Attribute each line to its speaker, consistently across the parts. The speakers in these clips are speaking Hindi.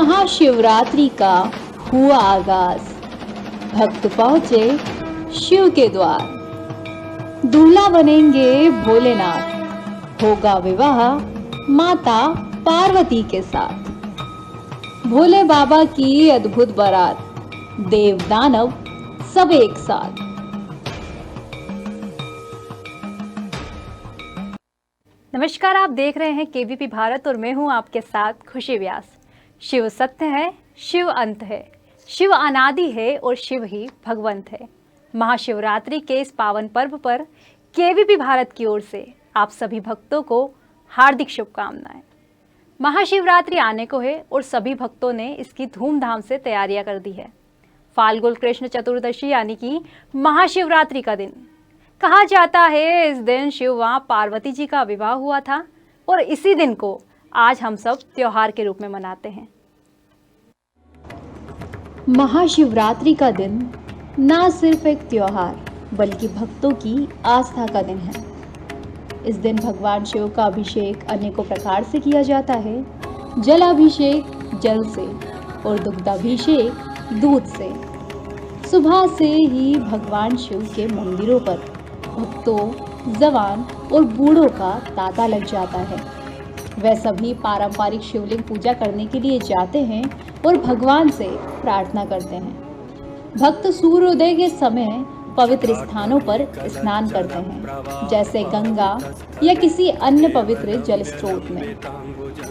Speaker 1: महाशिवरात्रि का हुआ आगाज। भक्त पहुंचे शिव के द्वार। दूल्हा बनेंगे भोलेनाथ, होगा विवाह माता पार्वती के साथ। भोले बाबा की अद्भुत बारात, देव दानव सब एक साथ।
Speaker 2: नमस्कार, आप देख रहे हैं केवीपी भारत और मैं हूं आपके साथ खुशी व्यास। शिव सत्य है, शिव अंत है, शिव अनादि है और शिव ही भगवंत है। महाशिवरात्रि के इस पावन पर्व पर केवीपी भारत की ओर से आप सभी भक्तों को हार्दिक शुभकामनाएं। महाशिवरात्रि आने को है और सभी भक्तों ने इसकी धूमधाम से तैयारियां कर दी है। फाल्गुन कृष्ण चतुर्दशी यानी कि महाशिवरात्रि का दिन कहा जाता है, इस दिन शिव व पार्वती जी का विवाह हुआ था और इसी दिन को आज हम सब त्योहार के रूप में मनाते हैं।
Speaker 1: महाशिवरात्रि का दिन ना सिर्फ एक त्योहार बल्कि भक्तों की आस्था का दिन है। इस दिन भगवान शिव का अभिषेक अनेकों प्रकार से किया जाता है। जलाभिषेक जल से और दुग्धाभिषेक दूध से। सुबह से ही भगवान शिव के मंदिरों पर भक्तों, जवान और बूढ़ों का तांता लग जाता है। वे सभी पारंपरिक शिवलिंग पूजा करने के लिए जाते हैं और भगवान से प्रार्थना करते हैं। भक्त सूर्योदय के समय पवित्र स्थानों पर स्नान करते हैं, जैसे गंगा या किसी अन्य पवित्र जल स्रोत में।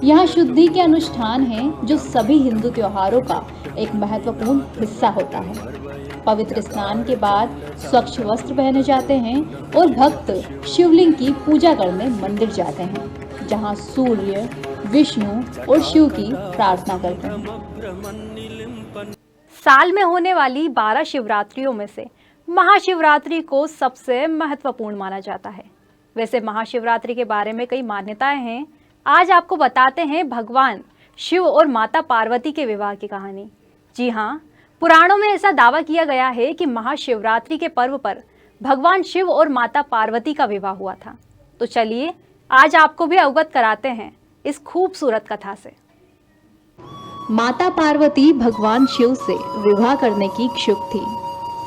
Speaker 1: यहाँ शुद्धि के अनुष्ठान हैं जो सभी हिंदू त्योहारों का एक महत्वपूर्ण हिस्सा होता है। पवित्र स्नान के बाद स्वच्छ वस्त्र पहने जाते हैं और भक्त शिवलिंग की पूजा करने मंदिर जाते हैं, जहाँ सूर्य, विष्णु और शिव की प्रार्थना करते हैं।
Speaker 2: साल में होने वाली 12 शिवरात्रियों में से महाशिवरात्रि को सबसे महत्वपूर्ण माना जाता है। वैसे महाशिवरात्रि के बारे में कई मान्यताएं हैं। आज आपको बताते हैं भगवान शिव और माता पार्वती के विवाह की कहानी। जी हाँ, पुराणों में ऐसा दावा किया गया है कि महाशिवरात्रि के पर्व पर भगवान शिव और माता पार्वती का विवाह हुआ था। तो चलिए आज आपको भी अवगत कराते हैं इस खूबसूरत कथा से।
Speaker 1: माता पार्वती भगवान शिव से विवाह करने की इच्छुक थी।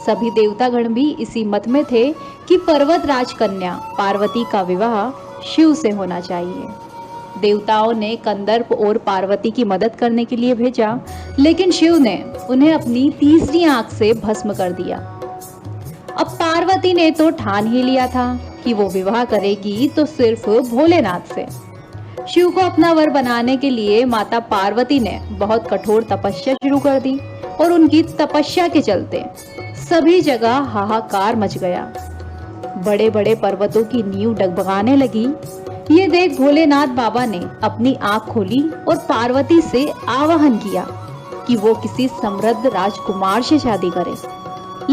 Speaker 1: सभी देवतागण भी इसी मत में थे कि पर्वत राजकन्या पार्वती का विवाह शिव से होना चाहिए। देवताओं ने कंदर्प और पार्वती की मदद करने के लिए भेजा, लेकिन शिव ने उन्हें अपनी तीसरी आंख से भस्म कर दिया। अब पार्वती ने तो ठान ही लिया था कि वो विवाह करेगी तो सिर्फ भोलेनाथ से। शिव को अपना वर बनाने के लिए माता पार्वती ने बहुत कठोर तपस्या शुरू कर दी और उनकी तपस्या के चलते सभी जगह हाहाकार मच गया। बड़े बड़े पर्वतों की नींव डगमगाने लगी। ये देख भोलेनाथ बाबा ने अपनी आंख खोली और पार्वती से आवाहन किया कि वो किसी समृद्ध राजकुमार से शादी करे।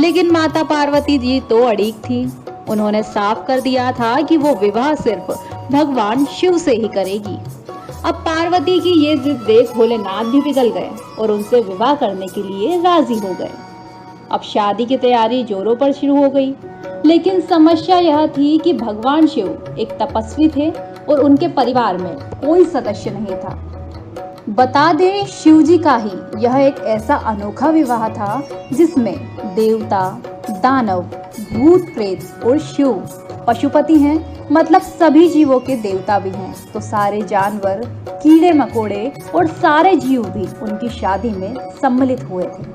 Speaker 1: लेकिन माता पार्वती जी तो अड़िग थी। उन्होंने साफ कर दिया था कि वो विवाह सिर्फ भगवान शिव से ही करेगी। अब पार्वती की ये जिद देख भोलेनाथ भी पिघल गए और उनसे विवाह करने के लिए राजी हो गए। अब शादी की तैयारी जोरों पर शुरू हो गई, लेकिन समस्या यह थी कि भगवान शिव एक तपस्वी थे और उनके परिवार में कोई सदस्य नहीं था। बता दें, शिव जी का ही यह एक ऐसा अनोखा विवाह था जिसमें देवता, दानव, भूत प्रेत और शिव पशुपति हैं, मतलब सभी जीवों के देवता भी हैं। तो सारे जानवर, कीड़े मकोड़े और सारे जीव भी उनकी शादी में सम्मिलित हुए थे।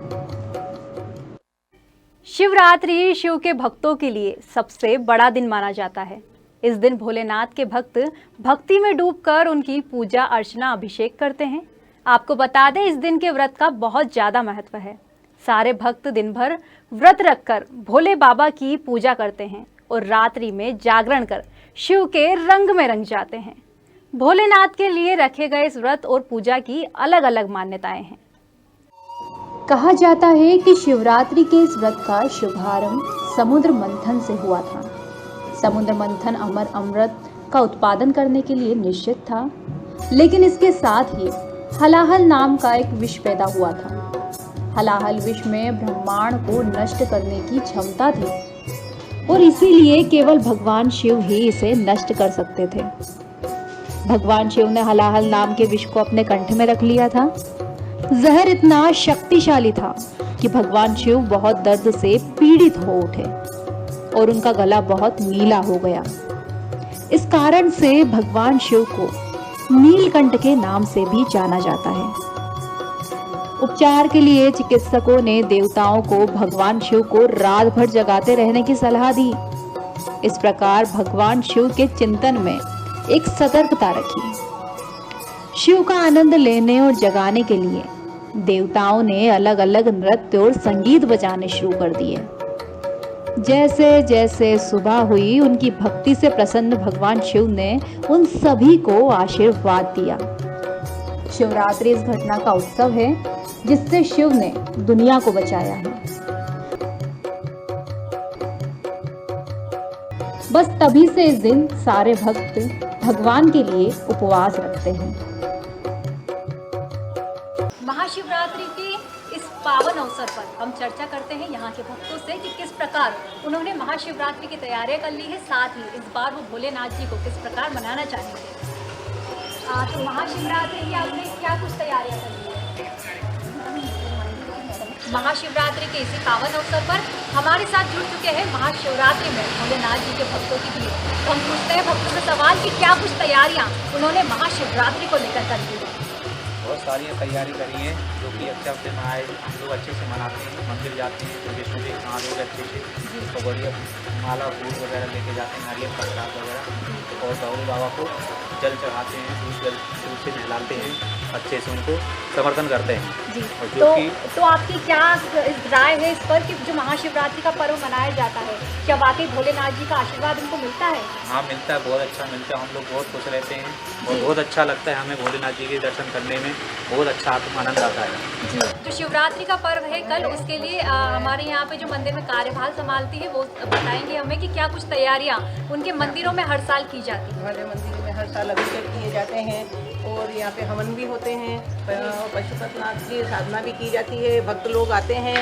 Speaker 2: शिवरात्रि शिव के भक्तों के लिए सबसे बड़ा दिन माना जाता है। इस दिन भोलेनाथ के भक्त भक्ति में डूबकर उनकी पूजा अर्चना अभिषेक करते हैं। आपको बता दें, इस दिन के व्रत का बहुत ज्यादा महत्व है। सारे भक्त दिन भर व्रत रखकर भोले बाबा की पूजा करते हैं और रात्रि में जागरण कर शिव के रंग में रंग जाते हैं। भोलेनाथ के लिए रखे गए इस व्रत और पूजा की अलग अलग मान्यताएं हैं।
Speaker 1: कहा जाता है कि शिवरात्रि के इस व्रत का शुभारंभ समुद्र मंथन से हुआ था। समुद्र मंथन अमर अमृत का उत्पादन करने के लिए निश्चित था, लेकिन इसके साथ ही हलाहल नाम का एक विष पैदा हुआ था। हलाहल विष में ब्रह्मांड को नष्ट करने की क्षमता थी और इसीलिए केवल भगवान शिव ही इसे नष्ट कर सकते थे। भगवान शिव ने हलाहल नाम के विष को अपने कंठ में रख लिया था। जहर इतना शक्तिशाली था कि भगवान शिव बहुत दर्द से पीड़ित हो उठे और उनका गला बहुत नीला हो गया। इस कारण से भगवान शिव को नीलकंठ के नाम से भी जाना जाता है। उपचार के लिए चिकित्सकों ने देवताओं को भगवान शिव को रात भर जगाते रहने की सलाह दी। इस प्रकार भगवान शिव के चिंतन में एक सतर्कता रखी। शिव का आनंद लेने और जगाने के लिए देवताओं ने अलग अलग नृत्य और संगीत बजाने शुरू कर दिए। जैसे जैसे सुबह हुई, उनकी भक्ति से प्रसन्न भगवान शिव ने उन सभी को आशीर्वाद दिया। शिवरात्रि इस घटना का उत्सव है जिससे शिव ने दुनिया को बचाया है। बस तभी से इस दिन सारे भक्त भगवान के लिए उपवास रखते हैं।
Speaker 2: महाशिवरात्रि के इस पावन अवसर पर हम चर्चा करते हैं यहाँ के भक्तों से कि किस प्रकार उन्होंने महाशिवरात्रि की तैयारियां कर ली है, साथ ही इस बार वो भोलेनाथ जी को किस प्रकार मनाना चाहेंगे। तो महाशिवरात्रि की आपने क्या कुछ तैयारियां कर ली है? महाशिवरात्रि के इसी पावन अवसर पर हमारे साथ जुड़ चुके हैं महाशिवरात्रि में भोलेनाथ जी के भक्तों की भीड़। तो हम पूछते हैं भक्तों से सवाल कि क्या कुछ तैयारियां उन्होंने महाशिवरात्रि को लेकर कर ली है।
Speaker 3: बहुत सारी तैयारी करी है जो कि अच्छे से मनाए, हम लोग अच्छे से मनाते हैं। मंदिर जाते हैं तो विष्णु जी नहा लोग अच्छे से तो बढ़िया माला फूल वगैरह लेके जाते हैं, नारियल प्रसाद वगैरह, और गौरी बाबा को जल चढ़ाते हैं, दूध से नहलाते हैं, अच्छे से उनको समर्थन करते हैं
Speaker 2: जी।
Speaker 3: और जो कि
Speaker 2: तो आपकी क्या राय है इस पर कि जो महाशिवरात्रि का पर्व मनाया जाता है, क्या वाकई भोलेनाथ जी का आशीर्वाद उनको मिलता है?
Speaker 3: हाँ मिलता है, बहुत अच्छा मिलता है। हम लोग बहुत खुश रहते हैं और बहुत अच्छा लगता है हमें भोलेनाथ जी के दर्शन करने में, बहुत अच्छा आनंद आता है
Speaker 2: जी। जो शिवरात्रि का पर्व है कल, उसके लिए हमारे यहाँ पे जो मंदिर में कार्यभार संभालती है वो बताएंगे हमें कि क्या कुछ तैयारियाँ उनके मंदिरों में हर साल की जाती है।
Speaker 4: हमारे मंदिर में हर साल अभिषेक किए जाते हैं और यहाँ पे हवन भी होते हैं, पशुपतिनाथ की साधना भी की जाती है। भक्त लोग आते हैं,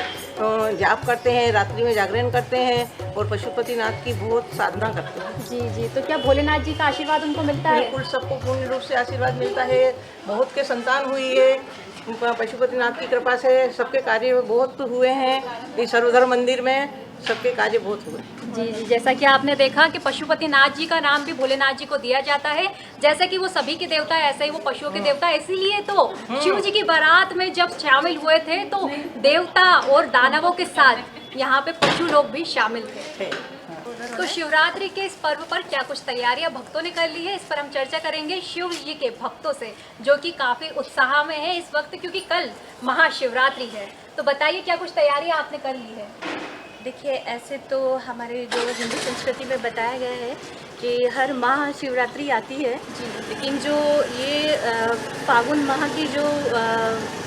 Speaker 4: जाप करते हैं, रात्रि में जागरण करते हैं और पशुपतिनाथ की बहुत साधना करते हैं।
Speaker 2: जी जी। तो क्या भोलेनाथ जी का आशीर्वाद उनको मिलता है?
Speaker 4: बिल्कुल, सबको पूर्ण रूप से आशीर्वाद मिलता है। बहुत के संतान हुई है, पशुपतिनाथ की कृपा से सबके कार्य बहुत हुए हैं। इस सर्वधर्म मंदिर में सबके कार्य बहुत हुए।
Speaker 2: जी जी। जैसा कि आपने देखा कि पशुपतिनाथ जी का नाम भी भोलेनाथ जी को दिया जाता है। जैसे कि वो सभी के देवता है, ऐसे ही वो पशुओं के देवता है। इसीलिए तो शिव जी की बारात में जब शामिल हुए थे तो देवता और दानवों के साथ यहाँ पे पशु लोग भी शामिल थे। तो शिवरात्रि के इस पर्व पर क्या कुछ तैयारियां भक्तों ने कर ली है, इस पर हम चर्चा करेंगे शिव जी के भक्तों से, जो कि काफी उत्साह में है इस वक्त, क्योंकि कल महाशिवरात्रि है। तो बताइए क्या कुछ तैयारियां आपने कर ली है?
Speaker 5: देखिए, ऐसे तो हमारे जो हिंदू संस्कृति में बताया गया है कि हर माह शिवरात्रि आती है, लेकिन जो ये फागुन माह की जो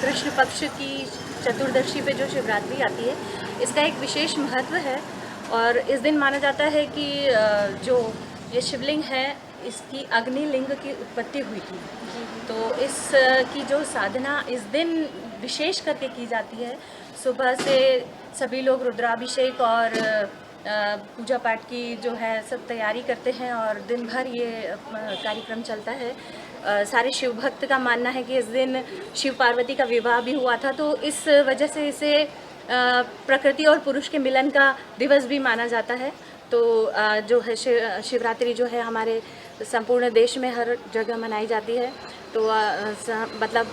Speaker 5: कृष्ण पक्ष की चतुर्दशी पे जो शिवरात्रि आती है, इसका एक विशेष महत्व है। और इस दिन माना जाता है कि जो ये शिवलिंग है इसकी अग्निलिंग की उत्पत्ति हुई थी। तो इस की जो साधना इस दिन विशेष करके की जाती है। सुबह से सभी लोग रुद्राभिषेक और पूजा पाठ की जो है सब तैयारी करते हैं और दिन भर ये कार्यक्रम चलता है। सारे शिव भक्त का मानना है कि इस दिन शिव पार्वती का विवाह भी हुआ था, तो इस वजह से इसे प्रकृति और पुरुष के मिलन का दिवस भी माना जाता है। तो जो है शिवरात्रि जो है हमारे संपूर्ण देश में हर जगह मनाई जाती है। तो मतलब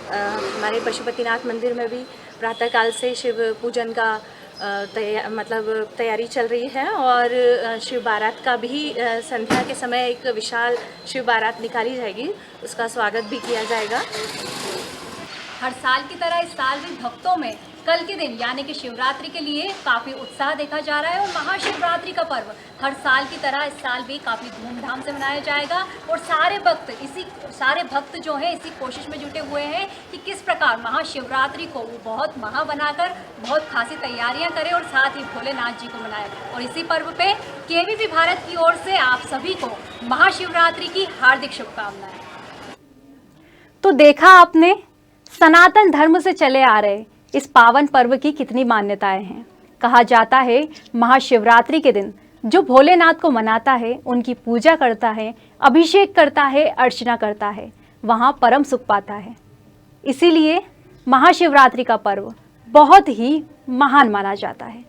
Speaker 5: हमारे पशुपतिनाथ मंदिर में भी प्रातःकाल से शिव पूजन का तैयारी चल रही है और शिव बारात का भी संध्या के समय एक विशाल शिव बारात निकाली जाएगी, उसका स्वागत भी किया जाएगा।
Speaker 2: हर साल की तरह इस साल भी भक्तों में कल के दिन यानी कि शिवरात्रि के लिए काफ़ी उत्साह देखा जा रहा है और महाशिवरात्रि का पर्व हर साल की तरह इस साल भी काफ़ी धूमधाम से मनाया जाएगा। और सारे भक्त जो हैं इसी कोशिश में जुटे हुए हैं कि किस प्रकार महाशिवरात्रि को वो बहुत महा बनाकर बहुत खासी तैयारियां करें और साथ ही भोलेनाथ जी को मनाएं। और इसी पर्व पे केवीपी भारत की ओर से आप सभी को महाशिवरात्रि की हार्दिक शुभकामनाएं।
Speaker 6: तो देखा आपने, सनातन धर्म से चले आ रहे इस पावन पर्व की कितनी मान्यताएं हैं। कहा जाता है महाशिवरात्रि के दिन जो भोलेनाथ को मनाता है, उनकी पूजा करता है, अभिषेक करता है, अर्चना करता है, वहाँ परम सुख पाता है। इसीलिए महाशिवरात्रि का पर्व बहुत ही महान माना जाता है।